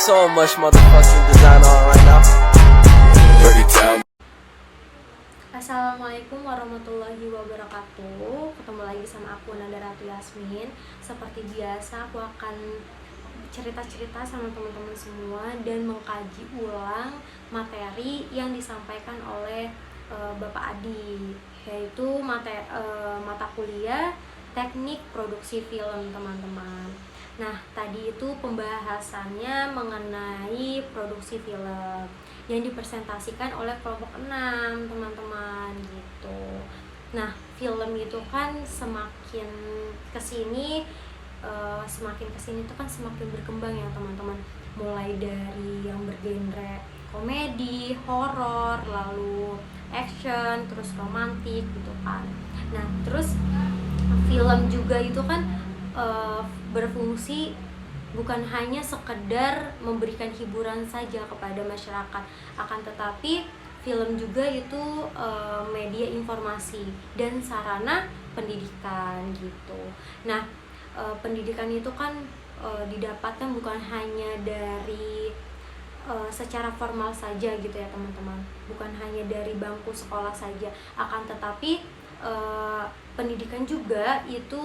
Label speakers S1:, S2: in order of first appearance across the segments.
S1: so much motherfucking design on right now.
S2: Assalamualaikum warahmatullahi wabarakatuh. Ketemu lagi sama aku Nanda Ratu Yasmin. Seperti biasa aku akan cerita-cerita sama teman-teman semua dan mengkaji ulang materi yang disampaikan oleh Bapak Adi, yaitu mata kuliah teknik produksi film, teman-teman. Nah, tadi itu pembahasannya mengenai produksi film yang dipresentasikan oleh kelompok 6, teman-teman, gitu. Nah, film itu kan semakin kesini itu kan semakin berkembang ya, teman-teman. Mulai dari yang bergenre komedi, horor, lalu action, terus romantik gitu kan. Nah, terus film juga itu kan berfungsi bukan hanya sekedar memberikan hiburan saja kepada masyarakat, akan tetapi film juga itu media informasi dan sarana pendidikan gitu. Nah, pendidikan itu kan didapatkan bukan hanya dari secara formal saja gitu ya, teman-teman, bukan hanya dari bangku sekolah saja, akan tetapi pendidikan juga itu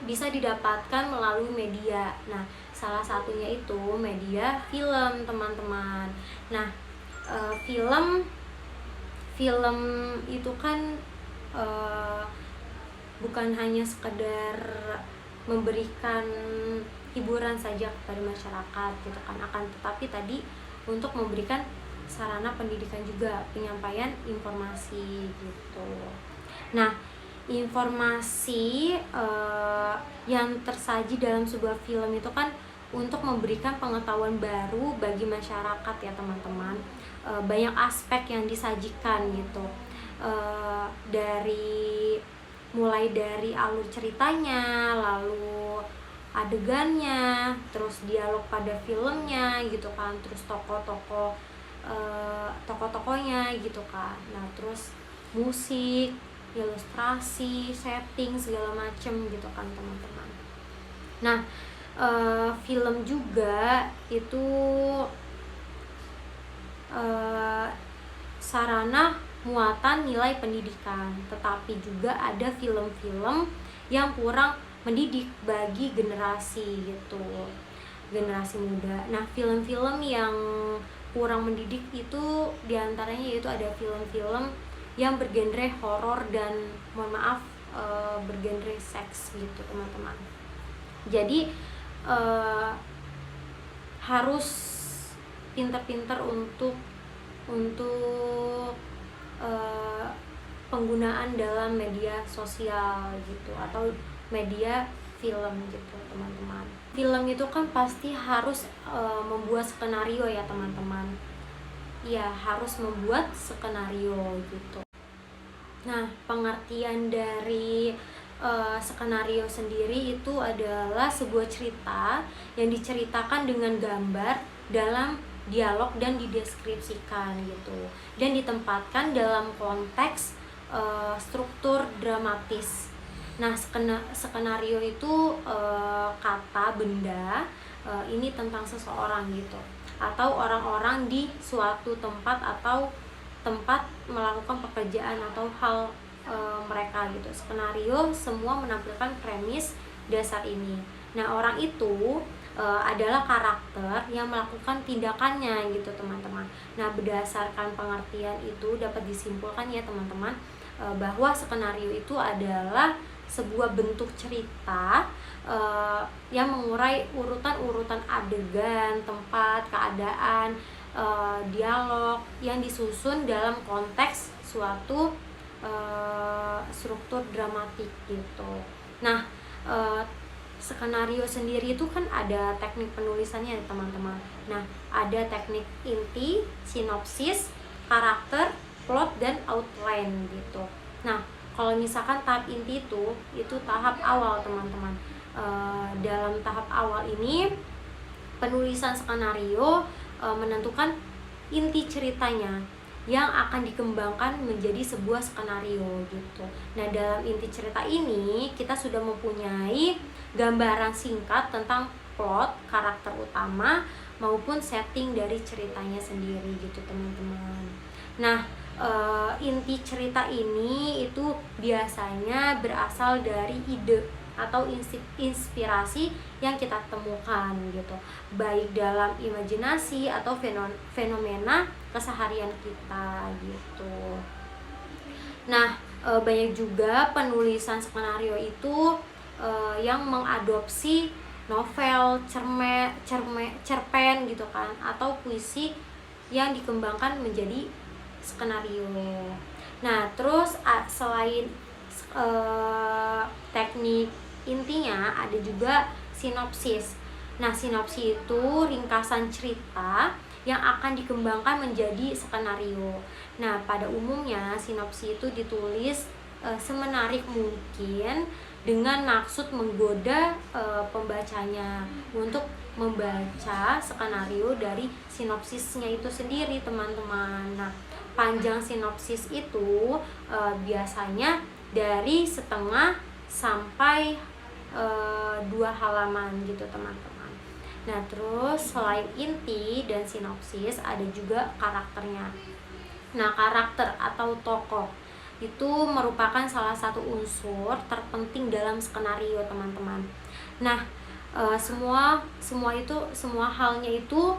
S2: bisa didapatkan melalui media. Nah, salah satunya itu media film, teman-teman. Nah, film itu kan bukan hanya sekedar memberikan hiburan saja kepada masyarakat gitu kan, akan tetapi tadi untuk memberikan sarana pendidikan juga, penyampaian informasi gitu. Nah, informasi yang tersaji dalam sebuah film itu kan untuk memberikan pengetahuan baru bagi masyarakat ya, teman-teman. Banyak aspek yang disajikan gitu, mulai dari alur ceritanya, lalu adegannya, terus dialog pada filmnya gitu kan, terus tokoh-tokohnya gitu kan. Nah, terus musik, ilustrasi, setting, segala macem gitu kan, teman-teman. Nah, film juga itu sarana muatan nilai pendidikan, tetapi juga ada film-film yang kurang mendidik bagi generasi gitu, generasi muda. Nah, film-film yang kurang mendidik itu diantaranya yaitu ada film-film yang bergenre horor dan bergenre seks gitu, teman-teman. Jadi harus pintar-pintar untuk penggunaan dalam media sosial gitu, atau media film gitu, teman-teman. Film itu kan pasti harus membuat skenario ya, teman-teman. Ya, harus membuat skenario gitu. Nah, pengertian dari skenario sendiri itu adalah sebuah cerita yang diceritakan dengan gambar dalam dialog dan dideskripsikan gitu, dan ditempatkan dalam konteks struktur dramatis. Nah, skenario itu kata benda ini tentang seseorang gitu, atau orang-orang di suatu tempat atau tempat melakukan pekerjaan atau hal mereka gitu. Skenario semua menampilkan premis dasar ini. Nah, orang itu adalah karakter yang melakukan tindakannya gitu, teman-teman. Nah, berdasarkan pengertian itu dapat disimpulkan ya, teman-teman, bahwa skenario itu adalah sebuah bentuk cerita yang mengurai urutan-urutan adegan, tempat, keadaan, dialog yang disusun dalam konteks suatu struktur dramatik gitu. Nah, skenario sendiri itu kan ada teknik penulisannya, teman-teman. Nah, ada teknik inti, sinopsis, karakter, plot, dan outline gitu. Nah, kalau misalkan tahap inti itu tahap awal, teman-teman. Dalam tahap awal ini penulisan skenario menentukan inti ceritanya yang akan dikembangkan menjadi sebuah skenario gitu. Nah, dalam inti cerita ini kita sudah mempunyai gambaran singkat tentang plot, karakter utama, maupun setting dari ceritanya sendiri gitu teman-teman. Nah, inti cerita ini itu biasanya berasal dari ide atau inspirasi yang kita temukan gitu, baik dalam imajinasi atau fenomena keseharian kita gitu. Nah, banyak juga penulisan skenario itu yang mengadopsi novel, cerpen gitu kan, atau puisi yang dikembangkan menjadi skenario. Nah, terus selain teknik intinya, ada juga sinopsis. Nah, sinopsis itu ringkasan cerita yang akan dikembangkan menjadi skenario. Nah, pada umumnya sinopsis itu ditulis semenarik mungkin dengan maksud menggoda pembacanya untuk membaca skenario dari sinopsisnya itu sendiri, teman-teman. Nah, panjang sinopsis itu biasanya dari setengah sampai 2 halaman gitu, teman-teman. Nah, terus selain inti dan sinopsis, ada juga karakternya. Nah, karakter atau tokoh itu merupakan salah satu unsur terpenting dalam skenario, teman-teman. Nah, semua halnya itu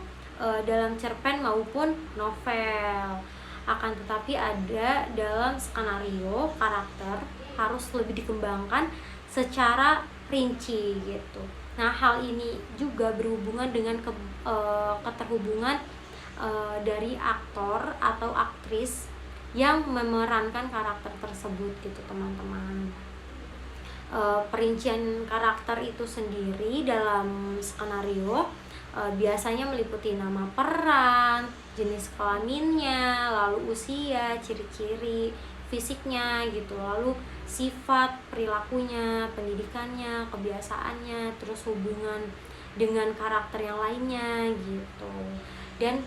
S2: dalam cerpen maupun novel. Akan tetapi ada dalam skenario, karakter harus lebih dikembangkan secara rinci gitu. Nah, hal ini juga berhubungan dengan keterhubungan dari aktor atau aktris yang memerankan karakter tersebut gitu, teman-teman. Perincian karakter itu sendiri dalam skenario biasanya meliputi nama peran, jenis kelaminnya, lalu usia, ciri-ciri fisiknya gitu, lalu sifat, perilakunya, pendidikannya, kebiasaannya, terus hubungan dengan karakter yang lainnya gitu, dan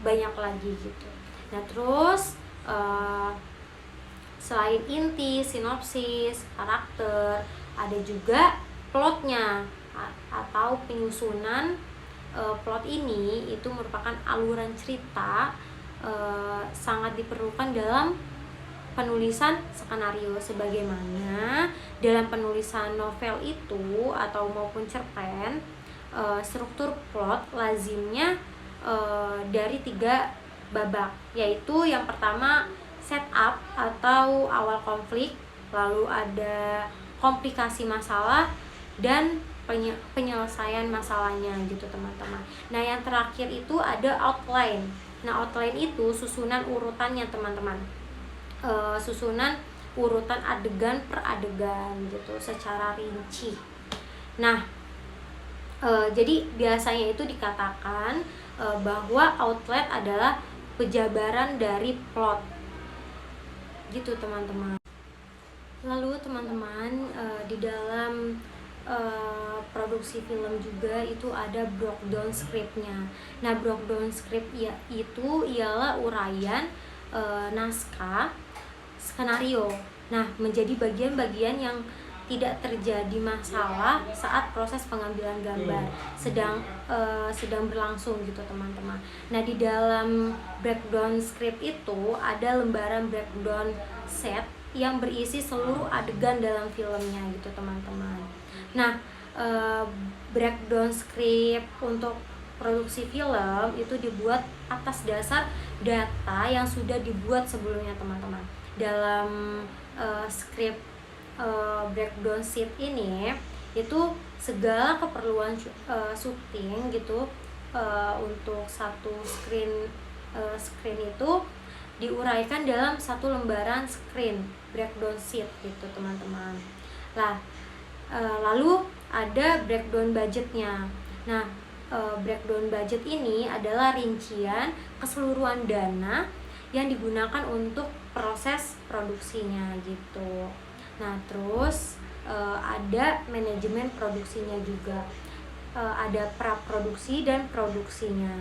S2: banyak lagi gitu. Nah, terus selain inti, sinopsis, karakter, ada juga plotnya atau penyusunan. Plot ini itu merupakan aluran cerita sangat diperlukan dalam penulisan skenario, sebagaimana dalam penulisan novel itu atau maupun cerpen, struktur plot lazimnya dari 3 babak, yaitu yang pertama setup atau awal konflik, lalu ada komplikasi masalah, dan penyelesaian masalahnya gitu, teman-teman. Nah, yang terakhir itu ada outline. Nah, outline itu susunan urutannya, teman-teman. Susunan urutan adegan per adegan gitu secara rinci. Nah, jadi biasanya itu dikatakan bahwa outline adalah penjabaran dari plot gitu, teman-teman. Lalu teman-teman, di dalam produksi film juga itu ada breakdown scriptnya. Nah, breakdown script itu ialah uraian naskah skenario. Nah, menjadi bagian-bagian yang tidak terjadi masalah saat proses pengambilan gambar sedang berlangsung gitu, teman-teman. Nah, di dalam breakdown script itu ada lembaran breakdown set yang berisi seluruh adegan dalam filmnya gitu, teman-teman. Nah, breakdown script untuk produksi film itu dibuat atas dasar data yang sudah dibuat sebelumnya, teman-teman. Dalam script breakdown sheet ini itu segala keperluan syuting gitu untuk satu screen itu diuraikan dalam satu lembaran screen breakdown sheet gitu, teman-teman. Nah, lalu ada breakdown budgetnya. Nah, breakdown budget ini adalah rincian keseluruhan dana yang digunakan untuk proses produksinya gitu. Nah, terus ada manajemen produksinya juga, ada pra-produksi dan produksinya,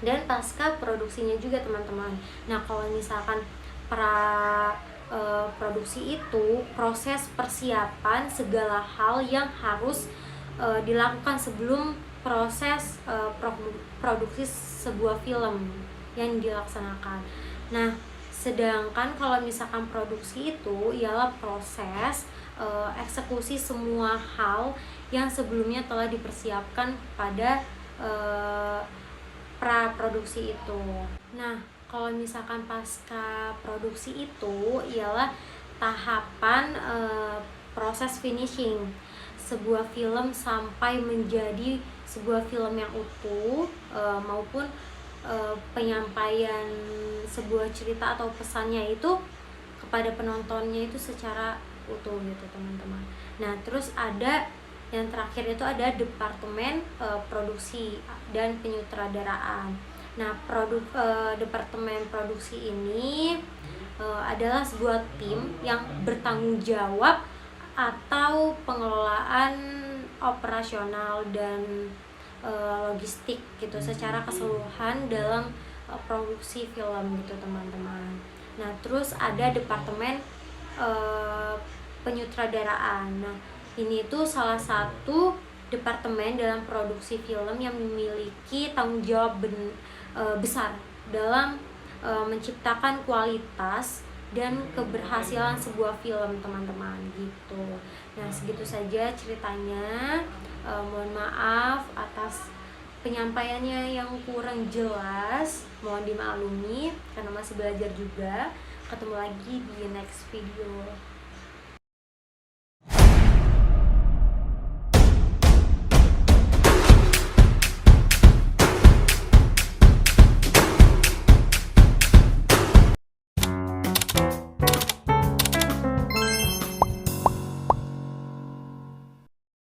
S2: dan pasca produksinya juga, teman-teman. Nah, kalau misalkan produksi itu proses persiapan segala hal yang harus dilakukan sebelum proses produksi sebuah film yang dilaksanakan. Nah, sedangkan kalau misalkan produksi itu ialah proses eksekusi semua hal yang sebelumnya telah dipersiapkan pada pra produksi itu. Nah, kalau misalkan pasca produksi itu ialah tahapan proses finishing sebuah film sampai menjadi sebuah film yang utuh, maupun penyampaian sebuah cerita atau pesannya itu kepada penontonnya itu secara utuh gitu teman-teman. Nah, terus ada yang terakhir itu ada departemen produksi dan penyutradaraan. Nah, departemen produksi ini adalah sebuah tim yang bertanggung jawab atau pengelolaan operasional dan logistik gitu secara keseluruhan dalam produksi film gitu teman-teman. Nah, terus ada departemen penyutradaraan. Nah, ini tuh salah satu departemen dalam produksi film yang memiliki tanggung jawab besar dalam menciptakan kualitas dan keberhasilan sebuah film teman-teman gitu. Nah, segitu saja ceritanya. Mohon maaf atas penyampaiannya yang kurang jelas, mohon dimaklumi karena masih belajar juga. Ketemu lagi di next video.